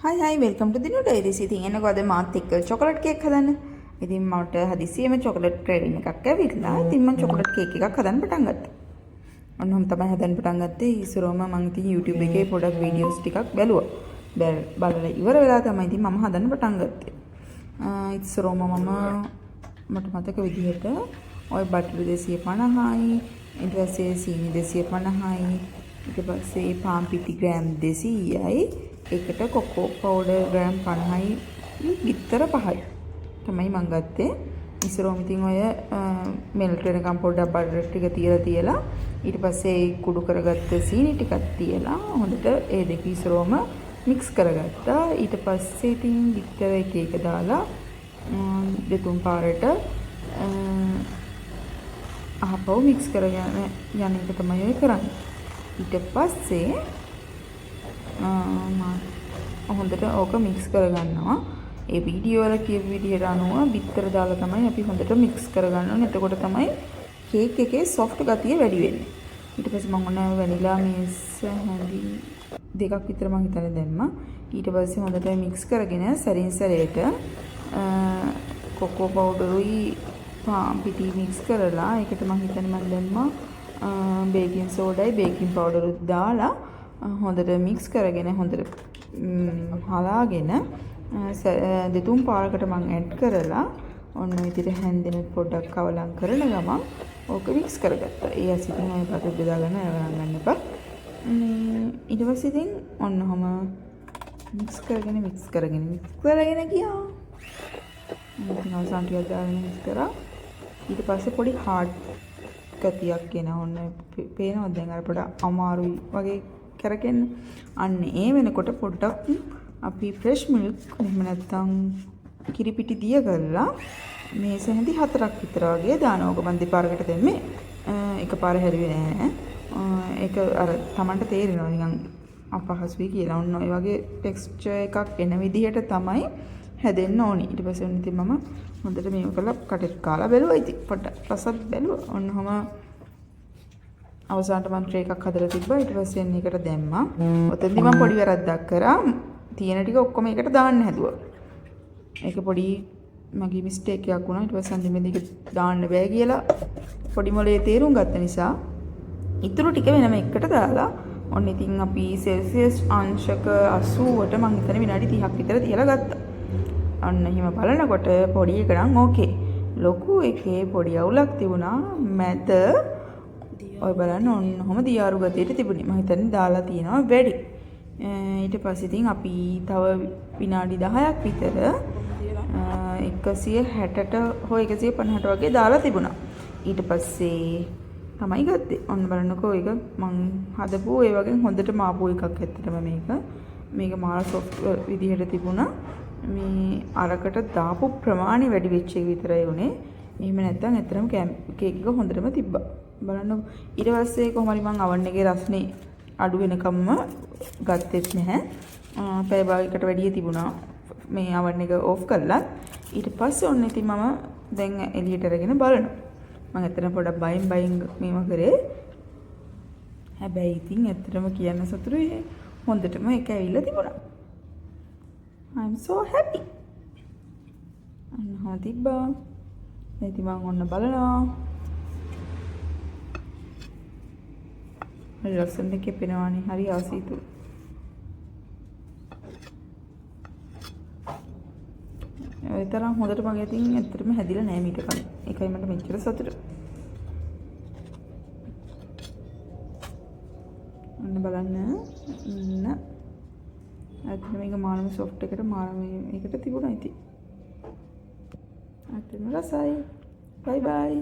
හයි welcome ටු දිනු diaries. ඉතින් එනකො අද මාත් එක්ක චොකලට් කේක් හදන්න. ඉතින් මට හදිසියෙම චොකලට් ක්‍රේවින් එකක් ඇවිල්ලා. ඉතින් මම චොකලට් කේක් එකක් හදන්න පටන් ගත්තා. ඔන්නම තමයි හදන්න පටන් ගත්තේ. ඉස්සරෝම මම ඉතින් YouTube එකේ පොඩක් වීඩියෝස් ටිකක් බැලුවා. බලලා ඉවර වෙලා තමයි ඉතින් මම හදන්න පටන් ගත්තේ. ඉස්සරෝම මට මතක විදිහට ඔය බටර් 250යි, ඊට පස්සේ සීනි 250යි, ඊට පස්සේ පාන් පිටි ග්‍රෑම් 200යි, එකට කොකෝ පවුඩර් ග්‍රෑම් 50යි, බිත්තර 5යි තමයි මම ගත්තේ. ඉස්සරෝම ඉතින් ඔය මෙල්ට් වෙනකම් පොඩ්ඩක් බටර් ටික තියලා ඊට පස්සේ කුඩු කරගත්ත සීනි ටිකක් තියලා හොඳට ඒ දෙක ඉස්සරෝම මික්ස් කරගත්තා. ඊට පස්සේ ඉතින් බිත්තර එක දාලා දෙතුන් පාරට ආපහු මික්ස් කරගෙන යන එක තමයි ඔය කරන්නේ. ඊට පස්සේ හොඳට ඕක මික්ස් කරගන්නවා. ඒ වීඩියෝ වල කියපු විදිහට අනුව බිත්තර දාලා තමයි අපි හොඳට මික්ස් කරගන්න ඕනේ. එතකොට තමයි කේක් එකේ සොෆ්ට් ගතිය වැඩි වෙන්නේ. ඊට පස්සේ මම ඔන්න වැනිලා මේස් හැඳි දෙකක් විතර මම හිතලා දැම්මා. ඊට පස්සේ හොඳට මික්ස් කරගෙන සැරින් සැරේට කොකෝ පවුඩරුයි පාන් පිටි මික්ස් කරලා ඒකට මම හිතන්නේ මම දැම්මා බේකින් සෝඩායි බේකින් පවුඩරුත් දාලා හොඳට මික්ස් කරගෙන හොඳට හලාගෙන දෙතුන් පාරකට මම ඇඩ් කරලා ඔන්න විදිහට හැන්දෙන පොඩ්ඩක් කවලම් කරන ගමන් ඕක මික්ස් කරගත්තා. ඒ ඇසිටින් ඔය බටර් බෙදාගෙන ගන්න එපා. ඊට පස්සේ ඉතින් ඔන්නම මික්ස් කරගෙන ගියා. ඉතින් අවසන් ටිකක් දාගෙන මික්ස් කරා. ඊට පස්සේ පොඩි හાર્ඩ් ගතියක් එන ඔන්න පේනවා දැන් අර පොඩ අමාරුයි වගේ කරගෙන අන්න ඒ වෙනකොට පොඩ්ඩක් අපි ෆ්‍රෙෂ් මිල්ක් එහෙම නැත්නම් කිරිපිටි දිය කරලා මේස හැඳි 4ක් විතර වගේ දානවා. ඔක මන් දෙපාරකට දෙන්නේ. එකපාර හැරුවේ නෑ. ඒක අර Tamanට තේරෙනවා නිකන් අපහසුයි කියලා. ඔන්න ඔය වගේ ටෙක්ස්චර් එකක් එන විදිහට තමයි හැදෙන්න ඕනි. ඊට පස්සේ ඔන්න ඉතින් මම හොඳට මේක කරලා කටට කාලා බැලුවා. ඉතින් පොඩ්ඩක් රසත් බැලුවා. ඔන්නම අවසානට මම ට්‍රේ එකක් හදලා තිබ්බා. ඊට පස්සේ එන්න එකට දැම්මා. ඔතෙන්දි මම පොඩි වැරද්දක් කරා. තියෙන ටික ඔක්කොම එකට දාන්න හැදුවා. ඒක පොඩි මගේ මිස්ටේක් එකක් වුණා. ඊට පස්සේ අන්තිමේදී ඒක දාන්න බෑ කියලා පොඩි මොලේ තේරුම් ගත්ත නිසා ඊටු ටික වෙනම එකට දාලා ඔන්න ඉතින් අපි සෙල්සියස් අංශක 80ට මම හිතන්නේ විනාඩි 30ක් විතර තියලා ගත්තා. අන්න එහෙම බලනකොට පොඩි එක නම් ඕකේ. ලොකු එකේ පොඩි අවුලක් තිබුණා. මැද ඔය බලන්න ඔන්නම දියාරු ගතියට තිබුණේ. මම හිතන්නේ දාලා තියෙනවා වැඩි. ඊට පස්සේ ඉතින් අපි තව විනාඩි 10ක් විතර 160ට හෝ 150ට වගේ දාලා තිබුණා. ඊට පස්සේ තමයි ගත්තේ. ඔන්න බලන්නකෝ ඒක මං හදපු ඒ වගේ හොඳටම ආපු එකක් ඇත්තටම මේක මාර සොෆ්ට් විදිහට තිබුණා. මේ අරකට දාපු ප්‍රමාණය වැඩි වෙච්ච එක විතරයි උනේ. එහෙම නැත්නම් ඇත්තටම කේක් එක හොඳටම තිබ්බා. බලන්න ඊට පස්සේ කොහොම හරි මං අවන් එකේ රස්නේ අඩු වෙනකම්ම ගත්තෙත් නැහැ. පැය භාගයකට වැඩිය තිබුණා මේ අවන් එක ඕෆ් කරලා. ඊට පස්සේ ඔන්න ඉතින් මම දැන් එළියට අරගෙන බලනවා. මම ඇත්තටම පොඩක් බයින් මේව කරේ. හැබැයි ඉතින් ඇත්තටම කියන්න සතුටුයි. හොඳටම ඒක ඇවිල්ලා තිබුණා. I'm so happy. අන්න තිබ්බා. ඉතින් මම ඔන්න බලනවා. හරි ලස්සනට කෙපෙනවානේ. හරි ආසීතු. ඒ තරම් හොඳට මගේ අතින් ඇත්තටම හැදිලා නෑ මීට කලින්. ඒකයි මට මෙච්චර සතුට. ඔන්න බලන්න. ඇත්තටම මේක මානම සොෆ්ට් එකට මානම මේකට තිබුණා ඉතින්. ඇත්තටම රසයි. බයි බයි.